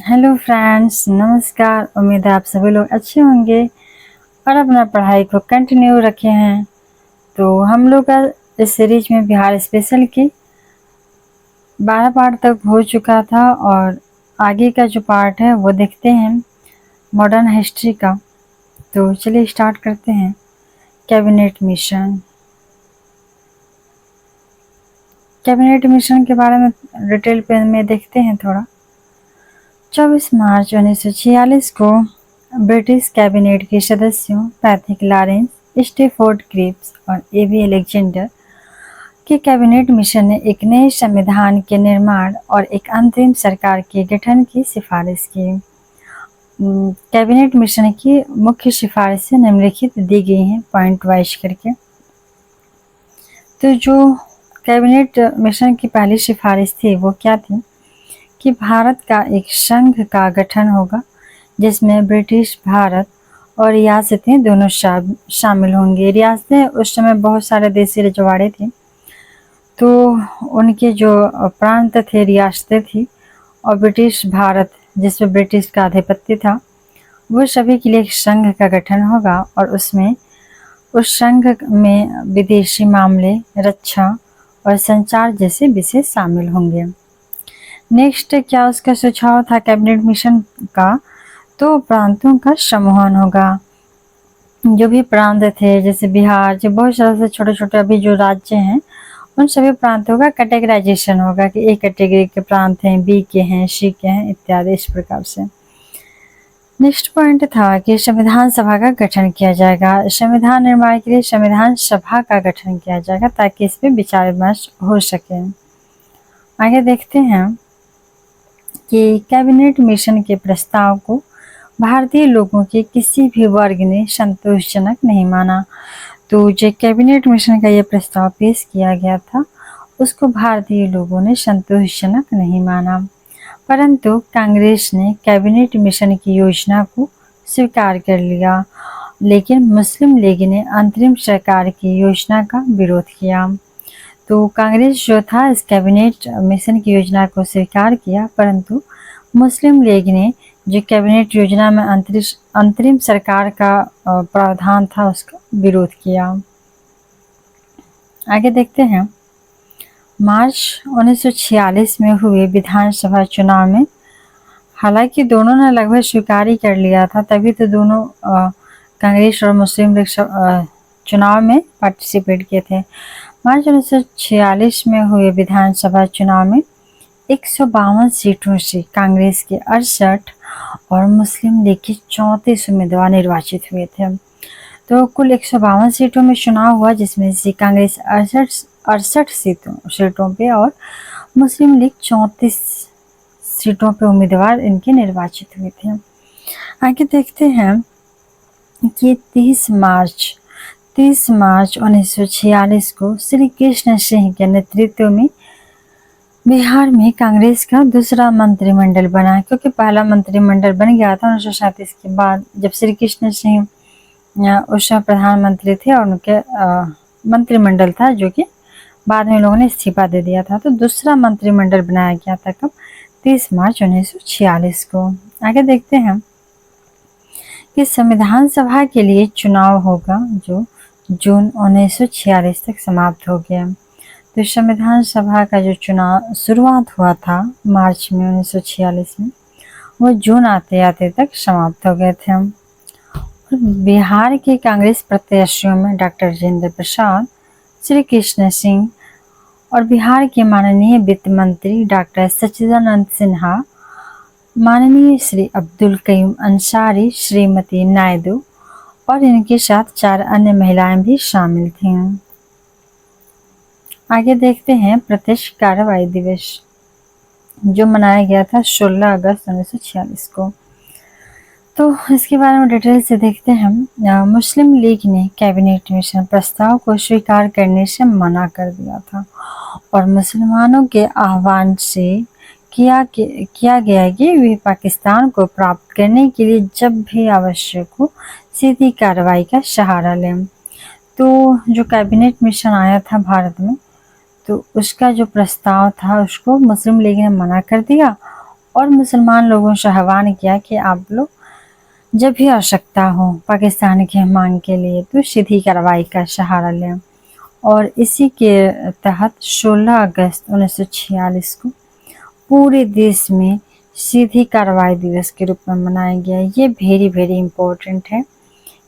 Hello friends, नमस्कार। उम्मीद है आप सभी लोग अच्छे होंगे और अपना पढ़ाई को कंटिन्यू रखे हैं। तो हम लोग का इस सीरीज में बिहार स्पेशल की 12 पार्ट तक हो चुका था और आगे का जो पार्ट है वो देखते हैं मॉडर्न हिस्ट्री का। तो चलिए स्टार्ट करते हैं। कैबिनेट मिशन के बारे में डिटेल में देखते हैं थोड़ा। 24 मार्च 1946 को ब्रिटिश कैबिनेट के सदस्यों पैट्रिक लॉरेंस, स्टैफोर्ड क्रिप्स और एबी अलेक्जेंडर के कैबिनेट मिशन ने एक नए संविधान के निर्माण और एक अंतरिम सरकार के गठन की सिफारिश की। कैबिनेट मिशन की मुख्य सिफारिशें निम्नलिखित दी गई हैं पॉइंट वाइज करके। तो जो कैबिनेट मिशन की पहली सिफारिश थी वो क्या थी कि भारत का एक संघ का गठन होगा जिसमें ब्रिटिश भारत और रियासतें दोनों शामिल होंगी। रियासतें उस समय बहुत सारे देशी रजवाड़े थे, तो उनके जो प्रांत थे, रियासतें थी, और ब्रिटिश भारत जिसमें ब्रिटिश का आधिपत्य था, वो सभी के लिए एक संघ का गठन होगा और उसमें उस संघ में विदेशी मामले, रक्षा और संचार जैसे विषय शामिल होंगे। नेक्स्ट क्या उसका सुझाव था कैबिनेट मिशन का, तो प्रांतों का समूहन होगा। जो भी प्रांत थे जैसे बिहार, जो बहुत सारे छोटे छोटे अभी जो राज्य हैं, उन सभी प्रांतों का कैटेगराइजेशन होगा कि ए कैटेगरी के प्रांत हैं, बी के हैं, सी के हैं इत्यादि, इस प्रकार से। नेक्स्ट पॉइंट था कि संविधान सभा का गठन किया जाएगा। संविधान निर्माण के लिए संविधान सभा का गठन किया जाएगा ताकि इस पर विचार विमर्श हो सके। आगे देखते हैं कि कैबिनेट मिशन के प्रस्ताव को भारतीय लोगों के किसी भी वर्ग ने संतोषजनक नहीं माना। तो जो कैबिनेट मिशन का ये प्रस्ताव पेश किया गया था उसको भारतीय लोगों ने संतोषजनक नहीं माना, परंतु कांग्रेस ने कैबिनेट मिशन की योजना को स्वीकार कर लिया, लेकिन मुस्लिम लीग ने अंतरिम सरकार की योजना का विरोध किया। तो कांग्रेस जो था इस कैबिनेट मिशन की योजना को स्वीकार किया, परंतु मुस्लिम लीग ने जो कैबिनेट योजना में अंतरिम सरकार का प्रावधान था उसका विरोध किया। आगे देखते हैं। मार्च 1946 में हुए विधानसभा चुनाव में हालांकि दोनों ने लगभग स्वीकार ही कर लिया था, तभी तो दोनों कांग्रेस और मुस्लिम लीग चुनाव में पार्टिसिपेट किए थे। मार्च 1946 में हुए विधानसभा चुनाव में 152 सीटों से कांग्रेस के 68 और मुस्लिम लीग के 34 उम्मीदवार निर्वाचित हुए थे। तो कुल 152 सीटों में चुनाव हुआ, जिसमें से कांग्रेस 68 सीटों पे और मुस्लिम लीग 34 सीटों पे उम्मीदवार इनके निर्वाचित हुए थे। आगे देखते हैं कि 30 मार्च 1946 को श्री कृष्ण सिंह के नेतृत्व में बिहार में कांग्रेस का दूसरा मंत्रिमंडल बना, क्योंकि पहला मंत्रिमंडल बन गया था 1937 के बाद, जब श्री कृष्ण सिंह उस समय प्रधानमंत्री थे और उनके मंत्रिमंडल था जो कि बाद में लोगों ने इस्तीफा दे दिया था। तो दूसरा मंत्रिमंडल बनाया गया था कब, 30 मार्च 1946 को। आगे देखते हैं कि संविधान सभा के लिए चुनाव होगा जो जून 1946 तक समाप्त हो गया। तो संविधान सभा का जो चुनाव शुरुआत हुआ था मार्च में 1946 में, वो जून आते आते तक समाप्त हो गए थे। बिहार के कांग्रेस प्रत्याशियों में डॉक्टर राजेंद्र प्रसाद, श्री कृष्ण सिंह और बिहार के माननीय वित्त मंत्री डॉक्टर सच्चिदानंद सिन्हा, माननीय श्री अब्दुल कयूम अंसारी, श्रीमती नायडू और इनके साथ 4 अन्य महिलाएं भी शामिल थीं। आगे देखते हैं प्रत्यक्ष कार्रवाई दिवस जो मनाया गया था 16 अगस्त 1946 को। तो इसके बारे में डिटेल से देखते हैं। मुस्लिम लीग ने कैबिनेट मिशन प्रस्ताव को स्वीकार करने से मना कर दिया था और मुसलमानों के आह्वान से किया गया कि वे पाकिस्तान को प्राप्त करने के लिए जब भी आवश्यक हो सीधी कार्रवाई का सहारा लें। तो जो कैबिनेट मिशन आया था भारत में, तो उसका जो प्रस्ताव था उसको मुस्लिम लीग ने मना कर दिया और मुसलमान लोगों से आह्वान किया कि आप लोग जब भी आवश्यकता हो पाकिस्तान की मांग के लिए तो सीधी कार्रवाई का सहारा लें। और इसी के तहत 16 अगस्त 1946 को पूरे देश में सीधी कार्रवाई दिवस के रूप में मनाया गया। ये वेरी इम्पोर्टेंट है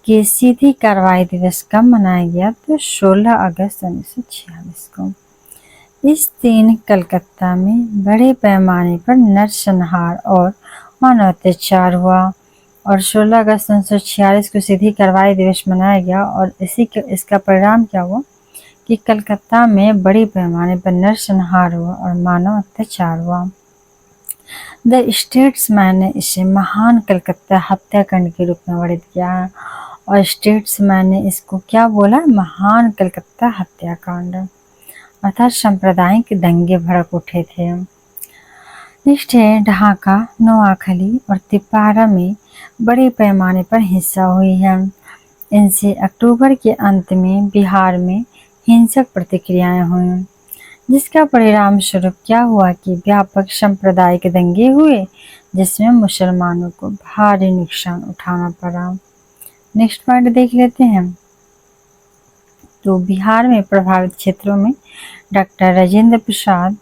कि सीधी कार्रवाई दिवस कब मनाया गया, तो 16 अगस्त 1946 को। इस दिन कलकत्ता में बड़े पैमाने पर नरसंहार और मानव अत्याचार हुआ और 16 अगस्त 1946 को सीधी कार्रवाई दिवस मनाया गया। और इसका परिणाम क्या हुआ कि कलकत्ता में बड़े पैमाने पर नरसंहार हुआ और मानव अत्याचार हुआ। द स्टेट्समैन ने इसे महान कलकत्ता हत्याकांड के रूप में वर्णित किया है और स्टेट्समैन ने इसको क्या बोला, महान कलकत्ता हत्याकांड, अर्थात सांप्रदायिक दंगे भड़क उठे थे। नेक्स्ट है ढाका, नोआखली और तिपारा में बड़े पैमाने पर हिंसा हुई है। इनसे अक्टूबर के अंत में बिहार में हिंसक प्रतिक्रियाएं हुई, जिसका परिणाम स्वरूप क्या हुआ कि व्यापक सांप्रदायिक दंगे हुए जिसमें मुसलमानों को भारी नुकसान उठाना पड़ा। नेक्स्ट पॉइंट देख लेते हैं। तो बिहार में प्रभावित क्षेत्रों में डॉक्टर राजेंद्र प्रसाद,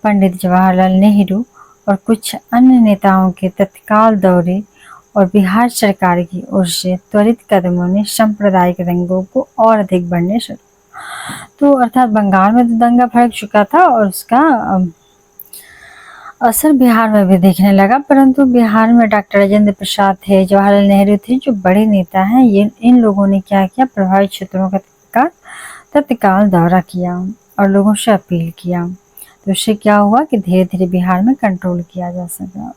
पंडित जवाहरलाल नेहरू और कुछ अन्य नेताओं के तत्काल दौरे और बिहार सरकार की ओर से त्वरित कदमों ने सांप्रदायिक दंगों को और अधिक बढ़ने शुरू। तो अर्थात बंगाल में तो दंगा भड़क चुका था और उसका असर बिहार में भी देखने लगा, परंतु बिहार में डॉक्टर राजेंद्र प्रसाद थे, जवाहरलाल नेहरू थे, जो बड़े नेता हैं। इन लोगों ने क्या किया, प्रभावित क्षेत्रों का तत्काल दौरा किया और लोगों से अपील किया। तो इससे क्या हुआ कि धीरे धीरे बिहार में कंट्रोल किया जा सका।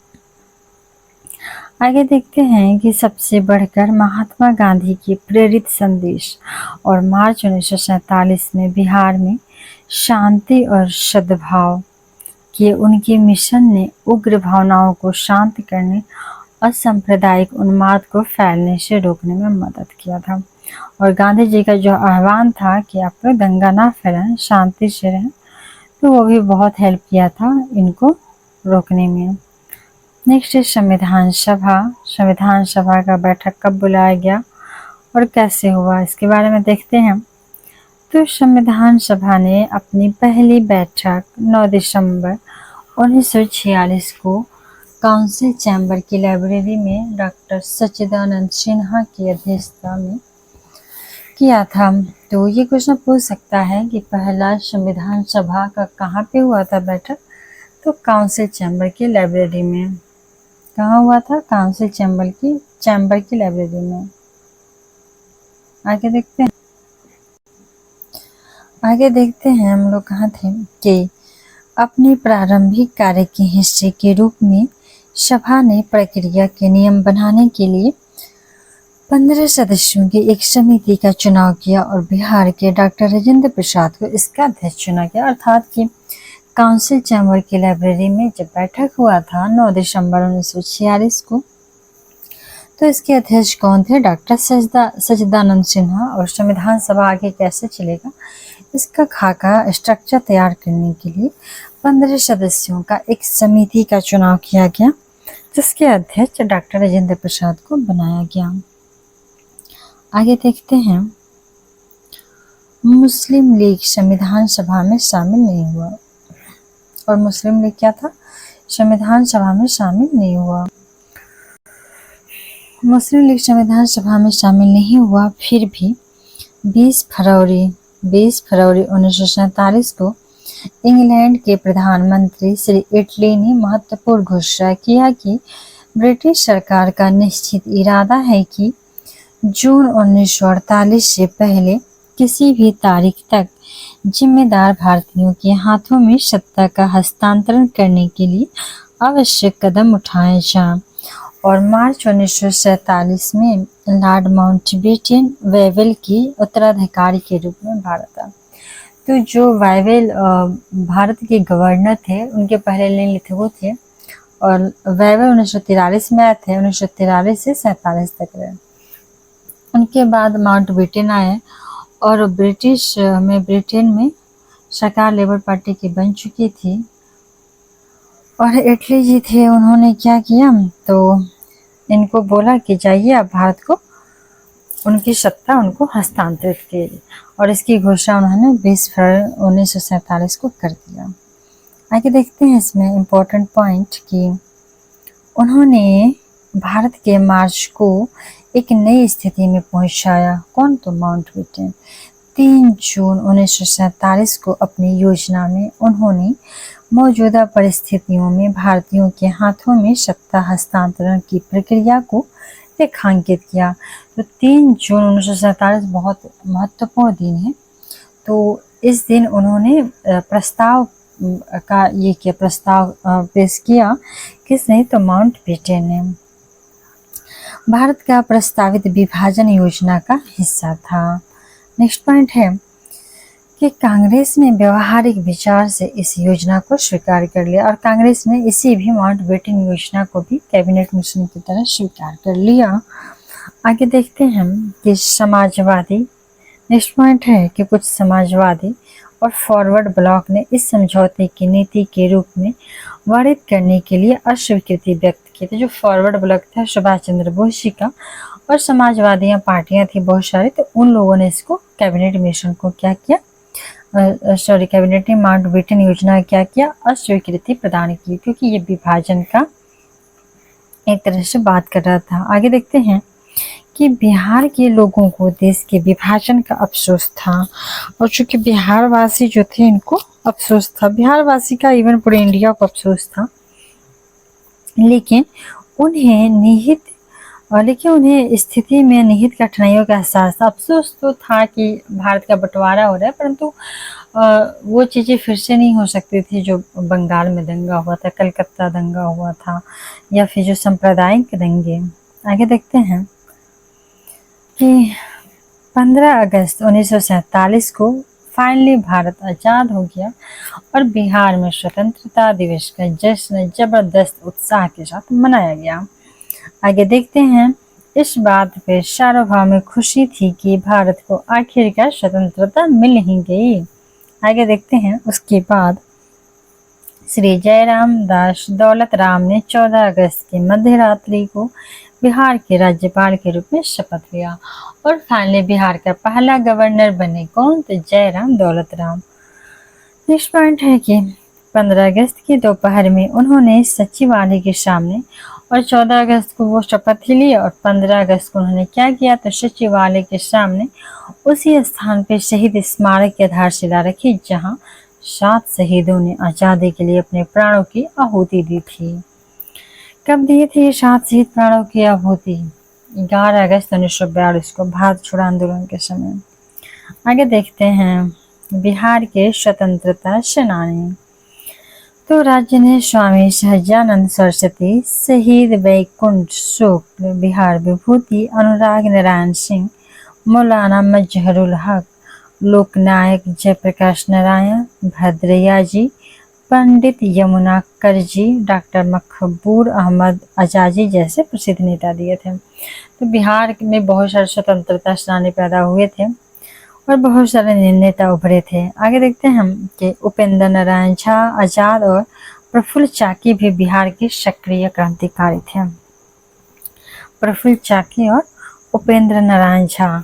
आगे देखते हैं कि सबसे बढ़कर महात्मा गांधी के प्रेरित संदेश और मार्च 1947 में बिहार में शांति और सद्भाव के उनके मिशन ने उग्र भावनाओं को शांत करने और सांप्रदायिक उन्माद को फैलने से रोकने में मदद किया था। और गांधी जी का जो आह्वान था कि आप लोग दंगा ना फैलाएं, शांति से रहें, तो वो भी बहुत हेल्प किया था इनको रोकने में। नेक्स्ट है संविधान सभा। संविधान सभा का बैठक कब बुलाया गया और कैसे हुआ, इसके बारे में देखते हैं। तो संविधान सभा ने अपनी पहली बैठक 9 दिसंबर 1946 को काउंसिल चैम्बर की लाइब्रेरी में डॉक्टर सच्चिदानंद सिन्हा की अध्यक्षता में किया था। तो ये क्वेश्चन पूछ सकता है कि पहला संविधान सभा का कहाँ पे हुआ था बैठक, तो काउंसिल चैम्बर की लाइब्रेरी में। कहाँ हुआ था, काउंसिल चैम्बर की लाइब्रेरी में। आगे देखते हैं हम लोग कहाँ थे कि अपने प्रारंभिक कार्य के हिस्से के रूप में सभा ने प्रक्रिया के नियम बनाने के लिए 15 सदस्यों की एक समिति का चुनाव किया और बिहार के डॉक्टर राजेंद्र प्रसाद को इसका अध्यक्ष चुना गया। अर्थात कि काउंसिल चैम्बर की लाइब्रेरी में जब बैठक हुआ था 9 दिसंबर 1946 को, तो इसके अध्यक्ष कौन थे, डॉक्टर सच्चिदानंद सिन्हा। और संविधान सभा आगे कैसे चलेगा, इसका खाका स्ट्रक्चर तैयार करने के लिए 15 सदस्यों का एक समिति का चुनाव किया गया, जिसके अध्यक्ष डॉक्टर राजेंद्र प्रसाद को बनाया गया। आगे देखते हैं। मुस्लिम लीग संविधान सभा में शामिल नहीं हुआ। और मुस्लिम लीग क्या था, संविधान सभा में शामिल नहीं हुआ। मुस्लिम लीग संविधान सभा में शामिल नहीं हुआ, फिर भी 20 फरवरी 1947 को इंग्लैंड के प्रधानमंत्री श्री इटली ने महत्वपूर्ण घोषणा किया कि ब्रिटिश सरकार का निश्चित इरादा है कि जून 1948 से पहले किसी भी तारीख तक जिम्मेदार भारतीयों के हाथों में सत्ता का हस्तांतरण करने के लिए आवश्यक कदम उठाए जाएं। और मार्च 1947 में लॉर्ड माउंटबेटन वाइवेल के उत्तराधिकारी के रूप में भारत आया। तो जो वाइवेल भारत के गवर्नर थे, उनके पहले लेन थे वो थे, और वाइवेल 1943 में आए थे, 1943 से 47 तक रहे। उनके बाद माउंटबेटन आए और ब्रिटेन में सरकार लेबर पार्टी की बन चुकी थी। और इटली जी थे, उन्होंने क्या किया, तो इनको बोला कि जाइए आप भारत को उनकी सत्ता उनको हस्तांतरित की, और इसकी घोषणा उन्होंने 20 फरवरी 1947 को कर दिया। आगे देखते हैं इसमें इम्पोर्टेंट पॉइंट कि उन्होंने भारत के मार्च को एक नई स्थिति में पहुंचाया। कौन? तो माउंटबेटन। 3 जून 1947 को अपनी योजना में उन्होंने मौजूदा परिस्थितियों में भारतीयों के हाथों में सत्ता हस्तांतरण की प्रक्रिया को रेखांकित किया। तो 3 जून 1947 बहुत महत्वपूर्ण दिन है। तो इस दिन उन्होंने प्रस्ताव का ये किया, प्रस्ताव पेश किया। किसने? तो माउंटबेटन ने। भारत का प्रस्तावित विभाजन योजना का हिस्सा था। नेक्स्ट पॉइंट है कि कांग्रेस ने व्यवहारिक विचार से इस योजना को स्वीकार कर लिया, और कांग्रेस ने इसी भी माउंटबेटन योजना को भी कैबिनेट मिशन की तरह स्वीकार कर लिया। आगे देखते हैं कि समाजवादी, नेक्स्ट पॉइंट है कि कुछ समाजवादी और फॉरवर्ड ब्लॉक ने इस समझौते की नीति के रूप में वर्णित करने के लिए अस्वीकृति व्यक्त की थी। जो फॉरवर्ड ब्लॉक था सुभाष चंद्र बोस जी का, और समाजवादी पार्टियां थी बहुत सारी, तो उन लोगों ने इसको कैबिनेट मिशन को क्या किया, कैबिनेट ने माउंटबेटन योजना क्या किया, अस्वीकृति प्रदान की, क्योंकि ये विभाजन का एक तरह से बात कर रहा था। आगे देखते हैं कि बिहार के लोगों को देश के विभाजन का अफसोस था, और चूंकि बिहार वासी जो थे इनको अफसोस था, बिहार वासी का इवन पूरे इंडिया को अफसोस था, लेकिन उन्हें स्थिति में निहित कठिनाइयों का एहसास था। अफसोस तो था कि भारत का बंटवारा हो रहा है, परंतु वो चीज़ें फिर से नहीं हो सकती थी जो बंगाल में दंगा हुआ था, कलकत्ता दंगा हुआ था, या फिर जो सांप्रदायिक दंगे। आगे देखते हैं कि 15 अगस्त 1947 को फाइनली भारत आज़ाद हो गया, और बिहार में स्वतंत्रता दिवस का जश्न जबरदस्त उत्साह के साथ मनाया गया। आगे देखते हैं, इस बात पे सार्वभौमिक खुशी थी कि भारत को आखिरकार स्वतंत्रता मिल ही गई। आगे देखते हैं, उसके बाद श्री जयराम दास दौलत राम ने 14 अगस्त की मध्य रात्रि को बिहार के राज्यपाल के रूप में शपथ लिया, और फाइनली बिहार का पहला गवर्नर बने। कौन? तो जयराम दौलत राम। नेक्स्ट पॉइंट है कि 15 अगस्त की दोपहर में उन्होंने सचिवालय के सामने, और 14 अगस्त को वो शपथ ही ली, और 15 अगस्त को उन्होंने क्या किया, तो सचिवालय के सामने उसी स्थान पर शहीद स्मारक की आधारशिला रखी जहां 7 शहीदों ने आज़ादी के लिए अपने प्राणों की आहुति दी थी। कब दिए थे ये 7 शहीद प्राणों की आहुति? 11 अगस्त 1942 को, भारत छोड़ो आंदोलन के समय। आगे देखते हैं बिहार के स्वतंत्रता सेनानी। तो राज्य ने स्वामी सहजानंद सरस्वती, शहीद वैकुंठ शुक्ल, बिहार विभूति अनुराग नारायण सिंह, मौलाना मजहरुल हक, लोकनायक जयप्रकाश नारायण, भद्रैया जी, पंडित यमुनाकर जी, डॉक्टर मकबूल अहमद आजादी जैसे प्रसिद्ध नेता दिए थे। तो बिहार में बहुत सारे स्वतंत्रता सेनानी पैदा हुए थे, और बहुत सारे नेता उभरे थे। आगे देखते हैं हम कि उपेंद्र नारायण झा आजाद और प्रफुल्ल चाकी भी बिहार के सक्रिय क्रांतिकारी थे। प्रफुल्ल चाकी और उपेंद्र नारायण झा,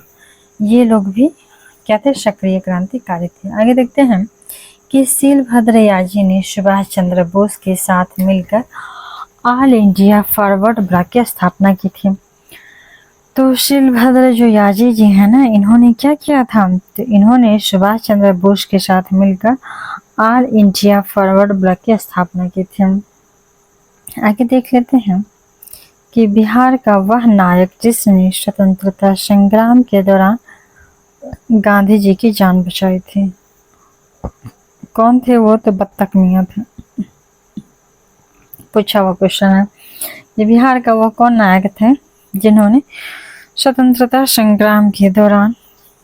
ये लोग भी क्या थे? सक्रिय क्रांतिकारी थे। आगे देखते हैं कि शीलभद्र याजी ने सुभाष चंद्र बोस के साथ मिलकर ऑल इंडिया फॉरवर्ड ब्लॉक की स्थापना की थी। तो शीलभद्र जो याजी जी हैं ना, इन्होंने क्या किया था, तो इन्होंने सुभाष चंद्र बोस के साथ मिलकर ऑल इंडिया फॉरवर्ड ब्लॉक की स्थापना की थी। आगे देख लेते हैं कि बिहार का वह नायक जिसने स्वतंत्रता संग्राम के दौरान गांधी जी की जान बचाई थी। कौन थे वो? तो बत्तख मियाँ थे। पूछा हुआ क्वेश्चन है, ये बिहार का वो कौन नायक थे जिन्होंने स्वतंत्रता संग्राम के दौरान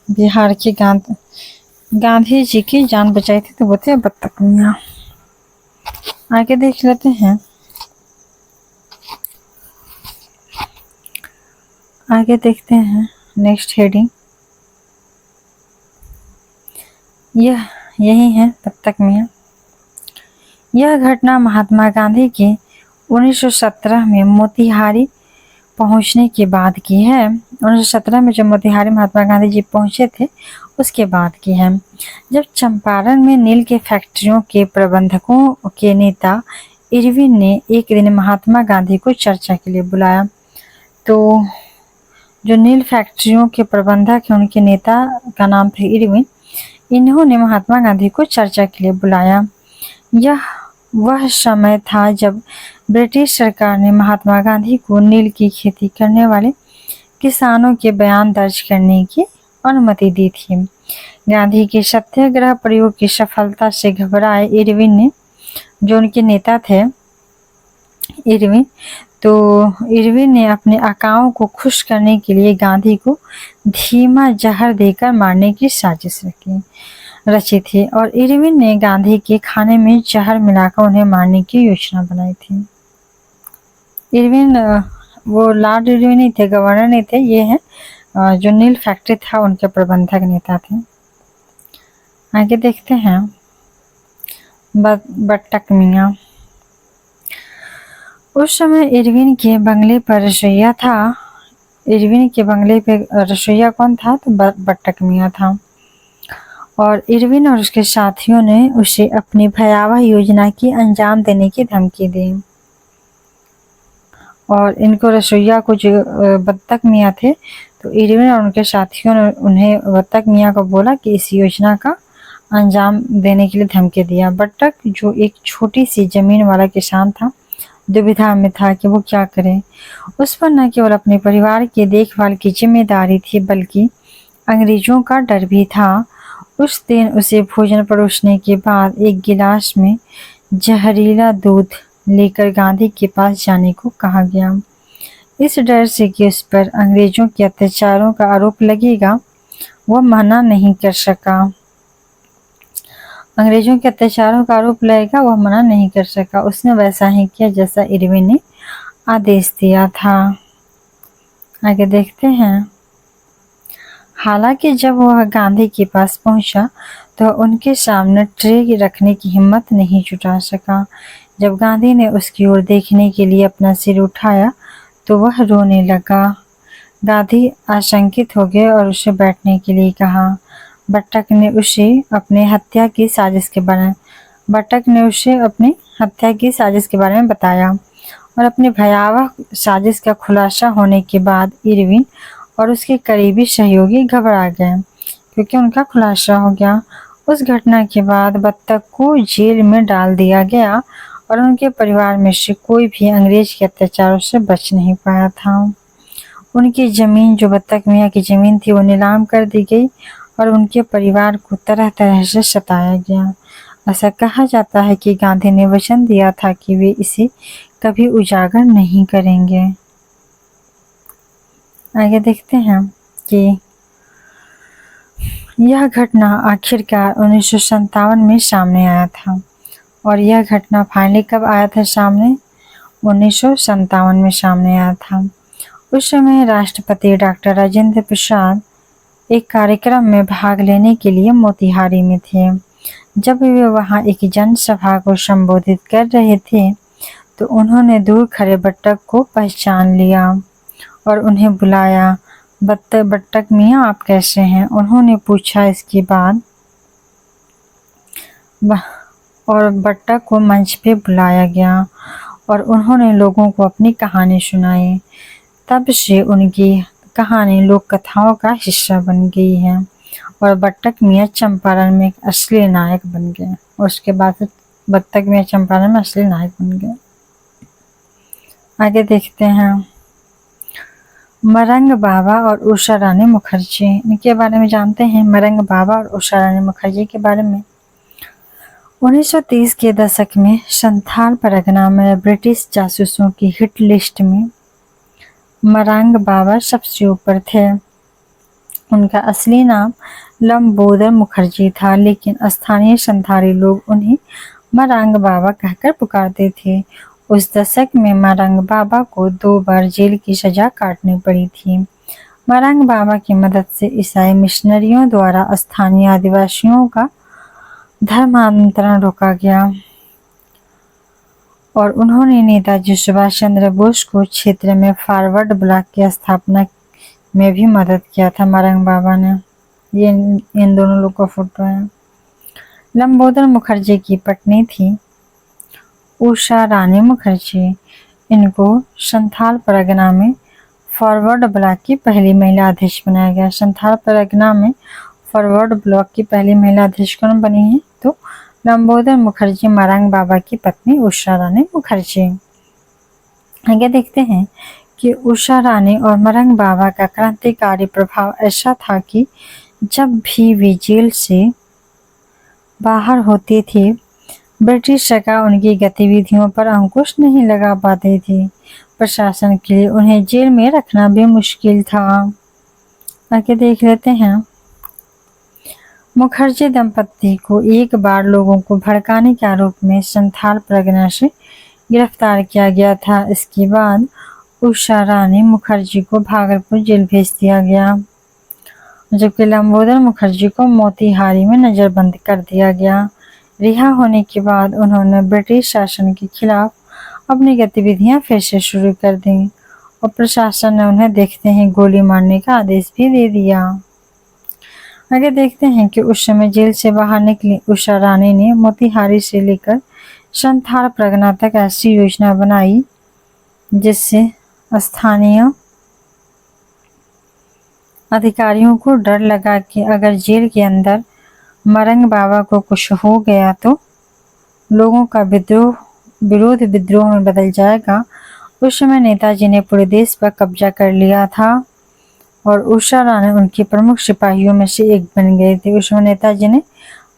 बिहार की गांधी जी की जान बचाई थी, तो वो थे बत्तख मियाँ। आगे देख लेते हैं, आगे देखते हैं नेक्स्ट हेडिंग, यही है बत्तख मियाँ। यह घटना महात्मा गांधी के 1917 में मोतिहारी पहुंचने के बाद की है। 1917 में जब मोतिहारी महात्मा गांधी जी पहुंचे थे उसके बाद की है, जब चंपारण में नील के फैक्ट्रियों के प्रबंधकों के नेता इरविन ने एक दिन महात्मा गांधी को चर्चा के लिए बुलाया। तो जो नील फैक्ट्रियों के प्रबंधक हैं उनके नेता का नाम था इरविन। इन्होंने महात्मा गांधी को चर्चा के लिए बुलाया। यह वह समय था जब ब्रिटिश सरकार ने महात्मा गांधी को नील की खेती करने वाले किसानों के बयान दर्ज करने की अनुमति दी थी। गांधी के सत्याग्रह प्रयोग की सफलता से घबराए इरविन ने, जो उनके नेता थे इरविन, तो इरविन ने अपने आकाओं को खुश करने के लिए गांधी को धीमा जहर देकर मारने की साजिश रची थी और इरविन ने गांधी के खाने में जहर मिलाकर उन्हें मारने की योजना बनाई थी। इरविन वो लॉर्ड इरविन नहीं थे, गवर्नर नहीं थे, ये हैं जो नील फैक्ट्री था उनके प्रबंधक नेता थे। आगे देखते हैं बट्टक मियाँ। उस समय इरविन के बंगले पर रसोइया था। इरविन के बंगले पे रसोइया कौन था? तो बट्टक मियाँ था। और इरविन और उसके साथियों ने उसे अपनी भयावह योजना की अंजाम देने की धमकी दी। और इनको रसोइया को जो बत्तख मियाँ थे, तो इरविन और उनके साथियों ने उन्हें बत्तख मियाँ को बोला कि इस योजना का अंजाम देने के लिए धमकी दिया। बट्टक जो एक छोटी सी जमीन वाला किसान था, दुविधा में था कि वो क्या करे। उस पर न केवल अपने परिवार की देखभाल की जिम्मेदारी थी बल्कि अंग्रेजों का डर भी था। उस दिन उसे भोजन परोसने के बाद एक गिलास में जहरीला दूध लेकर गांधी के पास जाने को कहा गया। इस डर से कि उस पर अंग्रेजों के अत्याचारों का आरोप लगेगा, वह मना नहीं कर सका। अंग्रेजों के अत्याचारों का आरोप लगेगा, वह मना नहीं कर सका। उसने वैसा ही किया जैसा इरविन ने आदेश दिया था। आगे देखते हैं। हालांकि जब वह गांधी के पास पहुंचा तो उनके सामने ट्रे रखने की हिम्मत नहीं जुटा सका। जब गांधी ने उसकी ओर देखने के लिए अपना सिर उठाया तो वह रोने लगा। गांधी आशंकित हो गए और उसे बैठने के लिए कहा। बट्टक ने उसे अपनी हत्या की साजिश के बारे में बताया और अपनी भयावह साजिश का खुलासा होने के बाद इरविन और उसके करीबी सहयोगी घबरा गए क्योंकि उनका खुलासा हो गया। उस घटना के बाद बत्तख को जेल में डाल दिया गया और उनके परिवार में से कोई भी अंग्रेज के अत्याचारों से बच नहीं पाया था। उनकी जमीन, जो बत्तख मियाँ की जमीन थी, वो नीलाम कर दी गई और उनके परिवार को तरह तरह से सताया गया। ऐसा कहा जाता है कि गांधी ने वचन दिया था कि वे इसे कभी उजागर नहीं करेंगे। आगे देखते हैं कि यह घटना आखिरकार 1957 में सामने आया था। और यह घटना फाइनली कब आया था सामने? 1957 में सामने आया था। उस समय राष्ट्रपति डॉक्टर राजेंद्र प्रसाद एक कार्यक्रम में भाग लेने के लिए मोतिहारी में थे। जब वे वहां एक जनसभा को संबोधित कर रहे थे तो उन्होंने दूर खड़े बट्टक को पहचान लिया और उन्हें बुलाया। बट्टक मियाँ, आप कैसे हैं? उन्होंने पूछा। इसके बाद और बट्टक को मंच पे बुलाया गया और उन्होंने लोगों को अपनी कहानी सुनाई। तब से उनकी कहानी लोक कथाओं का हिस्सा बन गई है और बट्टक मियाँ चंपारण में एक असली नायक बन गए। उसके बाद बट्टक मियाँ चंपारण में असली नायक बन गए। आगे देखते हैं। मरंग बाबा और उषा रानी मुखर्जी, इनके बारे में जानते हैं। मरंग बाबा और उषा रानी मुखर्जी के बारे में 1930 के दशक में संथाल परगना में ब्रिटिश जासूसों की हिट लिस्ट में मरंग बाबा सबसे ऊपर थे। उनका असली नाम लंबोदर मुखर्जी था, लेकिन स्थानीय संथाली लोग उन्हें मरंग बाबा कहकर पुकारते थे। उस दशक में मरंग बाबा को 2 बार जेल की सजा काटनी पड़ी थी। मरंग बाबा की मदद से ईसाई मिशनरियों द्वारा स्थानीय आदिवासियों का धर्मांतरण रोका गया। और उन्होंने नेताजी सुभाष चंद्र बोस को क्षेत्र में फॉरवर्ड ब्लॉक की स्थापना में भी मदद किया था मरंग बाबा ने। ये इन दोनों लोग का फोटो है। लंबोदर मुखर्जी की पत्नी थी उषा रानी मुखर्जी। इनको संथाल परगना में फॉरवर्ड ब्लॉक की पहली महिला अध्यक्ष बनाया गया। संथाल परगना में फॉरवर्ड ब्लॉक की पहली महिला अध्यक्ष कौन बनी है? तो लंबोदर मुखर्जी, मरंग बाबा की पत्नी उषा रानी मुखर्जी। आगे देखते हैं कि उषा रानी और मरंग बाबा का क्रांतिकारी प्रभाव ऐसा था कि जब भी वे जेल से बाहर होते थे, ब्रिटिश सरकार उनकी गतिविधियों पर अंकुश नहीं लगा पाती थी। प्रशासन के लिए उन्हें जेल में रखना भी मुश्किल था। आगे देख लेते हैं। मुखर्जी दंपति को एक बार लोगों को भड़काने के आरोप में संथाल परगना से गिरफ्तार किया गया था। इसके बाद उषा रानी मुखर्जी को भागलपुर जेल भेज दिया गया, जबकि लंबोदर मुखर्जी को मोतिहारी में नजरबंद कर दिया गया। रिहा होने के बाद उन्होंने ब्रिटिश शासन के खिलाफ अपनी गतिविधियां फिर से शुरू कर दी और प्रशासन ने उन्हें देखते ही गोली मारने का आदेश भी दे दिया। आगे देखते हैं कि उस समय जेल से बाहर निकली उषा रानी ने मोतिहारी से लेकर संथाल परगना तक ऐसी योजना बनाई जिससे स्थानीय अधिकारियों को डर लगा कि अगर जेल के अंदर मरंग बाबा को कुछ हो गया तो लोगों का विरोध विद्रोह में बदल जाएगा। उस समय नेताजी ने पूरे देश पर कब्जा कर लिया था और उषा रानी उनके प्रमुख सिपाहियों में से एक बन गए थे। उस समय नेताजी ने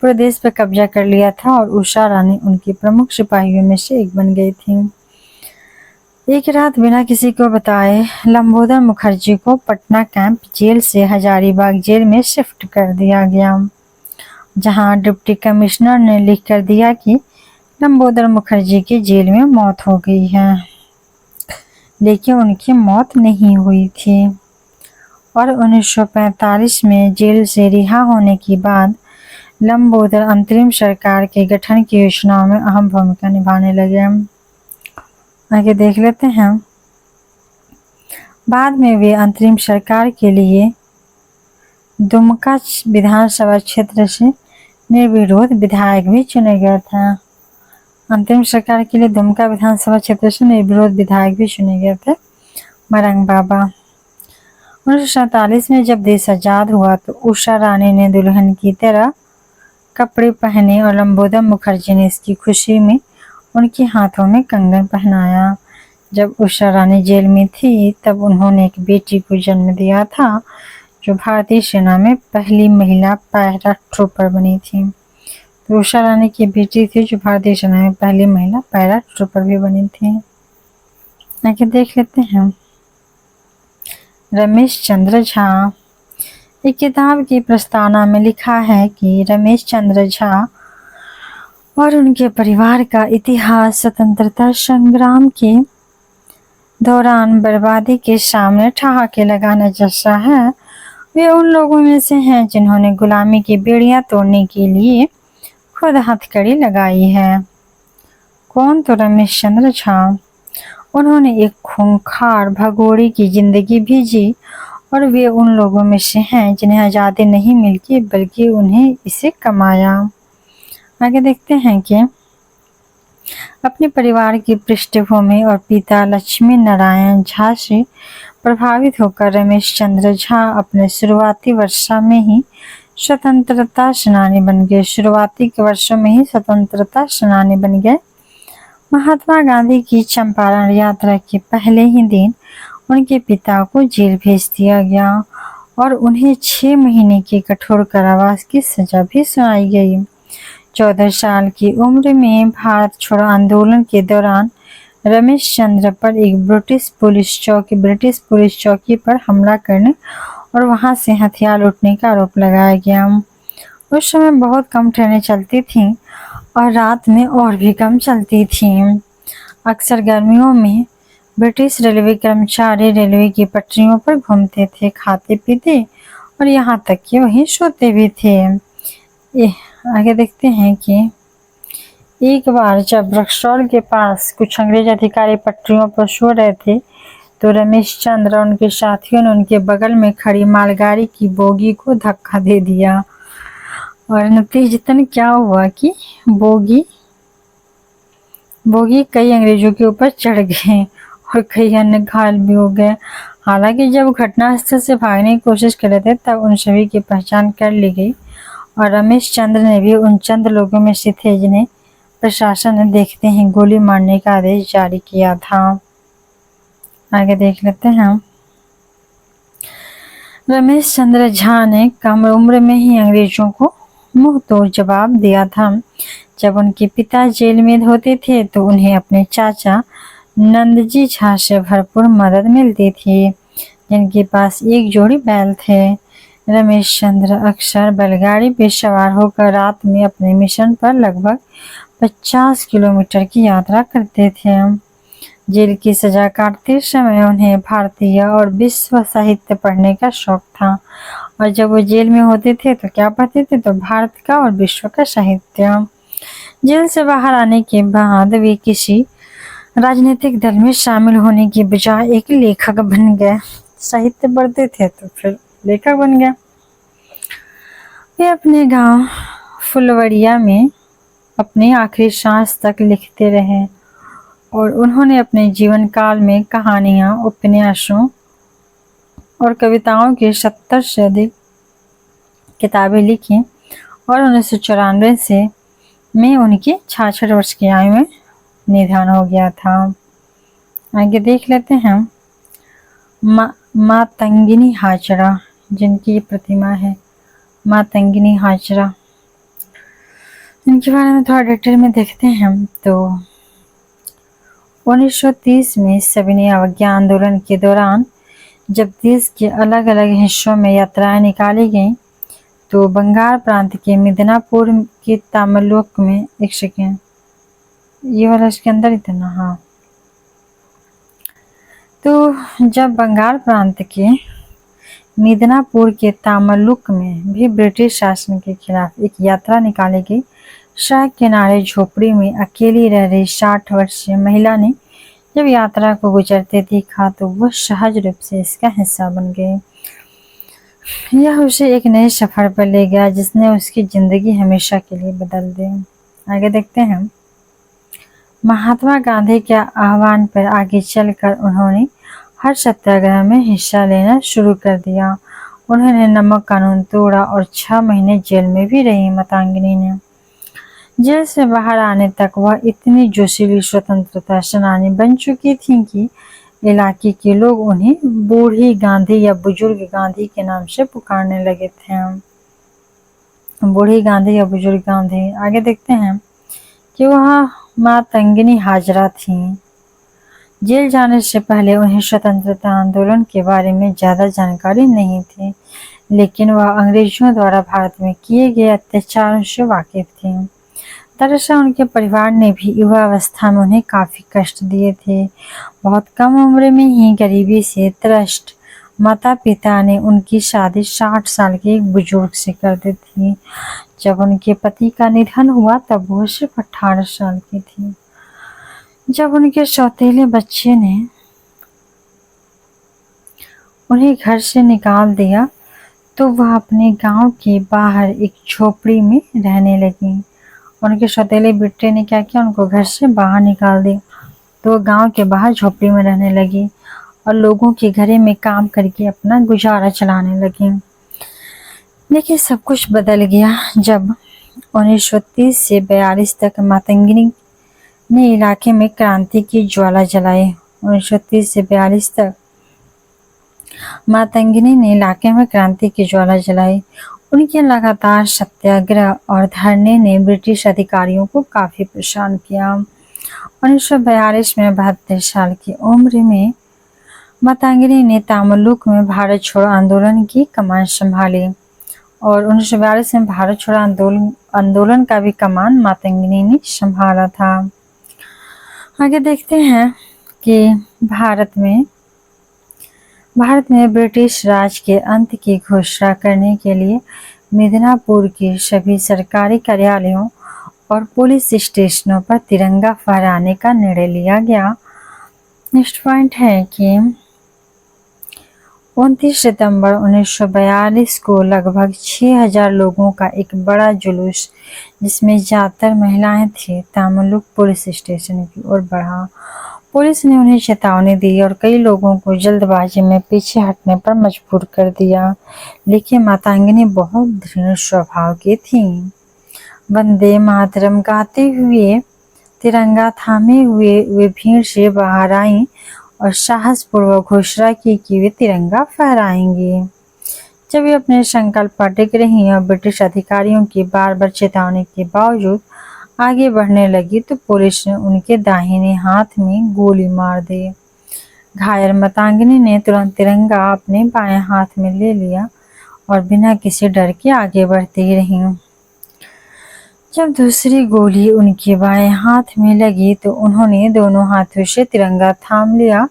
पूरे देश पर कब्जा कर लिया था और उषा रानी उनके प्रमुख सिपाहियों में से एक बन गई थी। एक रात बिना किसी को बताए लंबोदर मुखर्जी को पटना कैंप जेल से हजारीबाग जेल में शिफ्ट कर दिया गया, जहां डिप्टी कमिश्नर ने लिख कर दिया कि लंबोदर मुखर्जी की जेल में मौत हो गई है। लेकिन उनकी मौत नहीं हुई थी और 1945 में जेल से रिहा होने के बाद लंबोदर अंतरिम सरकार के गठन की योजनाओं में अहम भूमिका निभाने लगे। आगे देख लेते हैं। बाद में वे अंतरिम सरकार के लिए दुमका विधानसभा क्षेत्र से निर्विरोध विधायक भी चुने गए थे। अंतरिम सरकार के लिए दुमका विधानसभा क्षेत्र से निर्विरोध विधायक भी चुने गए थे मरंग बाबा। 1947 में जब देश आजाद हुआ तो उषा रानी ने दुल्हन की तरह कपड़े पहने और लंबोदर मुखर्जी ने इसकी खुशी में उनके हाथों में कंगन पहनाया। जब उषा रानी जेल में थी तब उन्होंने एक बेटी को जन्म दिया था जो भारतीय सेना में पहली महिला पैरा ट्रूपर बनी थी। तो उषा रानी की बेटी थी जो भारतीय सेना में पहली महिला पैरा ट्रूपर भी बनी थी। आगे देख लेते हैं। रमेश चंद्र झा। एक किताब की प्रस्तावना में लिखा है कि रमेश चंद्र झा और उनके परिवार का इतिहास स्वतंत्रता संग्राम के दौरान बर्बादी के सामने ठहाके लगाने जैसा है। वे उन लोगों में से हैं जिन्होंने गुलामी की बेड़ियां तोड़ने के लिए खुद हथकड़ी लगाई है। कौन? तो रमेश चंद्र झा। उन्होंने एक खूंखार भगोड़े की जिंदगी भी जी और वे उन लोगों में से हैं जिन्हें आज़ादी नहीं मिली बल्कि उन्हें इसे कमाया। आगे देखते हैं कि अपने परिवार की पृष्ठभूमि और पिता लक्ष्मी नारायण झा से प्रभावित होकर रमेश चंद्र झा अपने शुरुआती वर्षों में ही स्वतंत्रता सेनानी बन गए। शुरुआती के वर्षों में ही स्वतंत्रता सेनानी बन गए। महात्मा गांधी की चंपारण यात्रा के पहले ही दिन उनके पिता को जेल भेज दिया गया और उन्हें 6 महीने के कठोर कारावास की सजा भी सुनाई गई। 14 साल की उम्र में भारत छोड़ो आंदोलन के दौरान रमेश चंद्र पर एक ब्रिटिश पुलिस चौकी पर हमला करने और वहां से हथियार लूटने का आरोप लगाया गया। उस समय बहुत कम ट्रेनें चलती थीं और रात में और भी कम चलती थीं। अक्सर गर्मियों में ब्रिटिश रेलवे कर्मचारी रेलवे की पटरियों पर घूमते थे, खाते पीते और यहाँ तक कि वहीं सोते भी थे। आगे देखते हैं कि एक बार जब रक्सौल के पास कुछ अंग्रेज अधिकारी पटरियों पर सो रहे थे तो रमेश चंद्र और उनके साथियों ने उनके बगल में खड़ी मालगाड़ी की बोगी को धक्का दे दिया और नतीजतन क्या हुआ कि बोगी कई अंग्रेजों के ऊपर चढ़ गए और कई अन्य घायल भी हो गए। हालांकि जब घटनास्थल से भागने की कोशिश कर रहे थे तब उन सभी की पहचान कर ली गई और रमेश चंद्र ने भी उन चंद लोगों में से थे जिन्हें प्रशासन ने देखते ही गोली मारने का आदेश जारी किया था। आगे देख लेते हैं। रमेश चंद्र झा ने कम उम्र में ही अंग्रेजों को मुंह तोड़ जवाब दिया था। जब उनके पिता जेल में होते थे तो उन्हें अपने चाचा नंदजी झा से भरपूर मदद मिलती थी, जिनके पास एक जोड़ी बैल थे। रमेश चंद्र अक्सर बैलगाड़ी पे सवार होकर रात में अपने मिशन पर लगभग 50 किलोमीटर की यात्रा करते थे। जेल की सजा काटते समय उन्हें भारतीय और विश्व साहित्य पढ़ने का शौक था और जब वो जेल में होते थे तो क्या पढ़ते थे, तो भारत का और विश्व का साहित्य। जेल से बाहर आने के बाद वे किसी राजनीतिक दल में शामिल होने की बजाय एक लेखक बन गए। साहित्य पढ़ते थे तो फिर लेखक बन गए। वे अपने गांव फुलवड़िया में अपनी आखिरी सांस तक लिखते रहे और उन्होंने अपने जीवन काल में कहानियां, उपन्यासों और कविताओं की 70 से अधिक किताबें लिखी और 1994 में उनकी 66 वर्ष की आयु में निधन हो गया था। आगे देख लेते हैं। माँ तंगिनी हाजरा, जिनकी प्रतिमा है माँ तंगिनी हाजरा, इनके बारे में थोड़ा डिटेल में देखते हैं। तो 1930 में सविनय अवज्ञा आंदोलन के दौरान जब देश के अलग अलग हिस्सों में यात्राएं निकाली गईं तो बंगाल प्रांत के मिदनापुर के तामलुक में, एक सेकेंड, ये वाला इसके अंदर ही था ना, हाँ। तो जब बंगाल प्रांत के मिदनापुर के तामलुक में भी ब्रिटिश शासन के खिलाफ एक यात्रा निकाली गई, सड़क किनारे झोपड़ी में अकेली रह रही 60 वर्षीय महिला ने जब यात्रा को गुजरते देखा तो वह सहज रूप से इसका हिस्सा बन गई। यह उसे एक नए सफर पर ले गया जिसने उसकी जिंदगी हमेशा के लिए बदल दी। आगे देखते हैं। महात्मा गांधी के आह्वान पर आगे चलकर उन्होंने हर सत्याग्रह में हिस्सा लेना शुरू कर दिया। उन्होंने नमक कानून तोड़ा और 6 महीने जेल में भी रही मातंगिनी ने। जेल से बाहर आने तक वह इतनी जोशीली स्वतंत्रता सेनानी बन चुकी थी कि इलाके के लोग उन्हें बूढ़ी गांधी या बुजुर्ग गांधी के नाम से पुकारने लगे थे। बूढ़ी गांधी या बुजुर्ग गांधी। आगे देखते हैं कि वह माँ तंगिनी हाजरा थी। जेल जाने से पहले उन्हें स्वतंत्रता आंदोलन के बारे में ज्यादा जानकारी नहीं थी, लेकिन वह अंग्रेजों द्वारा भारत में किए गए अत्याचारों से वाकिफ थी। दरअसल उनके परिवार ने भी युवा अवस्था में उन्हें काफी कष्ट दिए थे। बहुत कम उम्र में ही गरीबी से त्रस्त माता पिता ने उनकी शादी 60 साल के एक बुजुर्ग से कर दी थी। जब उनके पति का निधन हुआ तब वो सिर्फ 18 साल की थी। जब उनके सौतेले बच्चे ने उन्हें घर से निकाल दिया तो वह अपने गांव के बाहर एक झोपड़ी में रहने लगी। उनके सौतेले बेटे ने क्या किया, उनको घर से बाहर निकाल दिया तो गांव के बाहर झोपड़ी में रहने लगी और लोगों के घरे में काम करके अपना गुजारा चलाने लगी। लेकिन सब कुछ बदल गया जब 1930 से 42 तक मातंगिनी ने इलाके में क्रांति की ज्वाला जलाई। 1930 से 42 तक मातंगिनी ने इलाके में क्रांति की ज्वाला जलाई। उनके लगातार सत्याग्रह और धरने ने ब्रिटिश अधिकारियों को काफी परेशान किया। 1942 में 72 साल की उम्र में मातंगिनी ने तामलुक में भारत छोड़ो आंदोलन की कमान संभाली और 1942 में भारत छोड़ो आंदोलन का भी कमान मातंगिनी ने संभाला था। आगे देखते हैं कि भारत में ब्रिटिश राज के अंत की घोषणा करने के लिए मिदनापुर के सभी सरकारी कार्यालयों और पुलिस स्टेशनों पर तिरंगा फहराने का निर्णय लिया गया। नेक्स्ट पॉइंट है कि 29 सितंबर 1942 को लगभग 6000 लोगों का एक बड़ा जुलूस, जिसमें ज़्यादातर महिलाएं थीं, तमल्लुक पुलिस स्टेशन की ओर बढ़ा। पुलिस ने उन्हें चेतावनी दी और कई लोगों को जल्दबाजी में पीछे हटने पर मजबूर कर दिया, लेकिन मातंगिनी बहुत दृढ़ स्वभाव की थीं। वंदे मातरम गाते हुए, तिरंगा थामे हुए वे भीड़ से बाहर आईं और साहसपूर्वक घोषणा की कि वे तिरंगा फहराएंगी। जब वे अपने संकल्प पर टिक रहीं और ब्रिटिश अधिकारियों की बार-बार चेतावनी के बावजूद आगे बढ़ने लगी, तो पुलिस ने उनके दाहिने हाथ में गोली मार दी। घायल मातंगिनी ने तुरंत तिरंगा अपने बाएं हाथ में ले लिया और बिना किसी डर के आगे बढ़ती रहीं। जब दूसरी गोली उनके बाएं हाथ में लगी तो उन्होंने दोनों हाथों से तिरंगा थाम लिया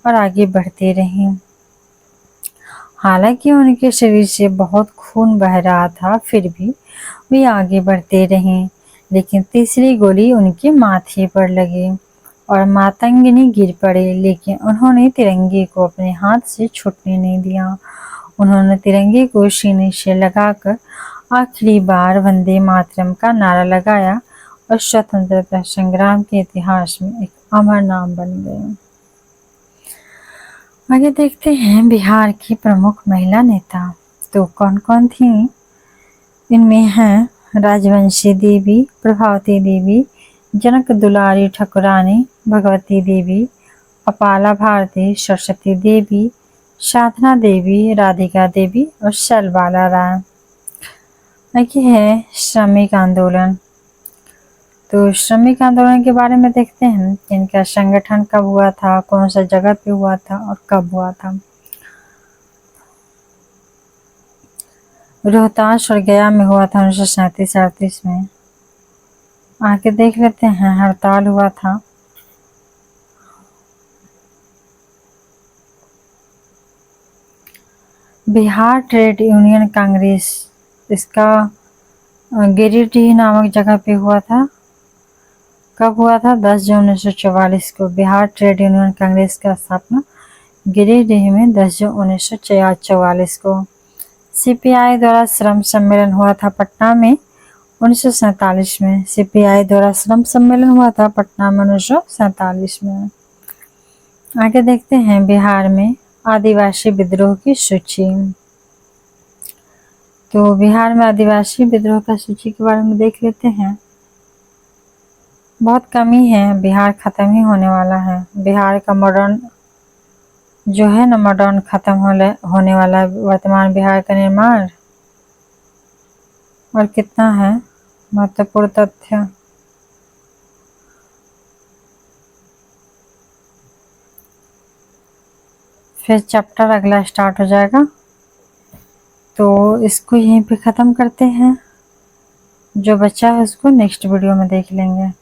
और आगे बढ़ते रहीं। हालांकि उनके शरीर से बहुत खून बह रहा था, फिर भी वे आगे बढ़ते रहीं, लेकिन तीसरी गोली उनके माथे पर लगी और मातंगिनी गिर पड़े, लेकिन उन्होंने तिरंगे को अपने हाथ से छूटने नहीं दिया। उन्होंने तिरंगे को सीने से लगाकर आखिरी बार वंदे मातरम का नारा लगाया और स्वतंत्रता संग्राम के इतिहास में एक अमर नाम बन गए। आगे देखते हैं बिहार की प्रमुख महिला नेता तो कौन कौन थी। इनमें हैं राजवंशी देवी, प्रभावती देवी, जनक दुलारी ठाकुरानी, भगवती देवी, अपाला भारती, सरस्वती देवी, साधना देवी, राधिका देवी और शैलबाला राय। आगे है श्रमिक आंदोलन। तो श्रमिक आंदोलन के बारे में देखते हैं कि इनका संगठन कब हुआ था, कौन सा जगह पे हुआ था और कब हुआ था। रोहतास और गया में हुआ था 1937-38 में। आगे देख लेते हैं हड़ताल हुआ था। बिहार ट्रेड यूनियन कांग्रेस, इसका गिरिडीह नामक जगह पे हुआ था। कब हुआ था? 10 जून 1944 को बिहार ट्रेड यूनियन कांग्रेस का स्थापना गिरिडीह में 10 जून 1944 को। सीपीआई द्वारा श्रम सम्मेलन हुआ था पटना में 1947 में। सीपीआई द्वारा श्रम सम्मेलन हुआ था पटना में 1947 में। आगे देखते हैं बिहार में आदिवासी विद्रोह की सूची। तो बिहार में आदिवासी विद्रोह का सूची के बारे में देख लेते हैं। बहुत कमी है, बिहार खत्म ही होने वाला है। बिहार का मॉडर्न जो है ना, मॉडर्न खत्म होने वाला है। वर्तमान बिहार का निर्माण और कितना है महत्वपूर्ण तथ्य। फिर चैप्टर अगला स्टार्ट हो जाएगा, तो इसको यहीं पे ख़त्म करते हैं। जो बचा है उसको नेक्स्ट वीडियो में देख लेंगे।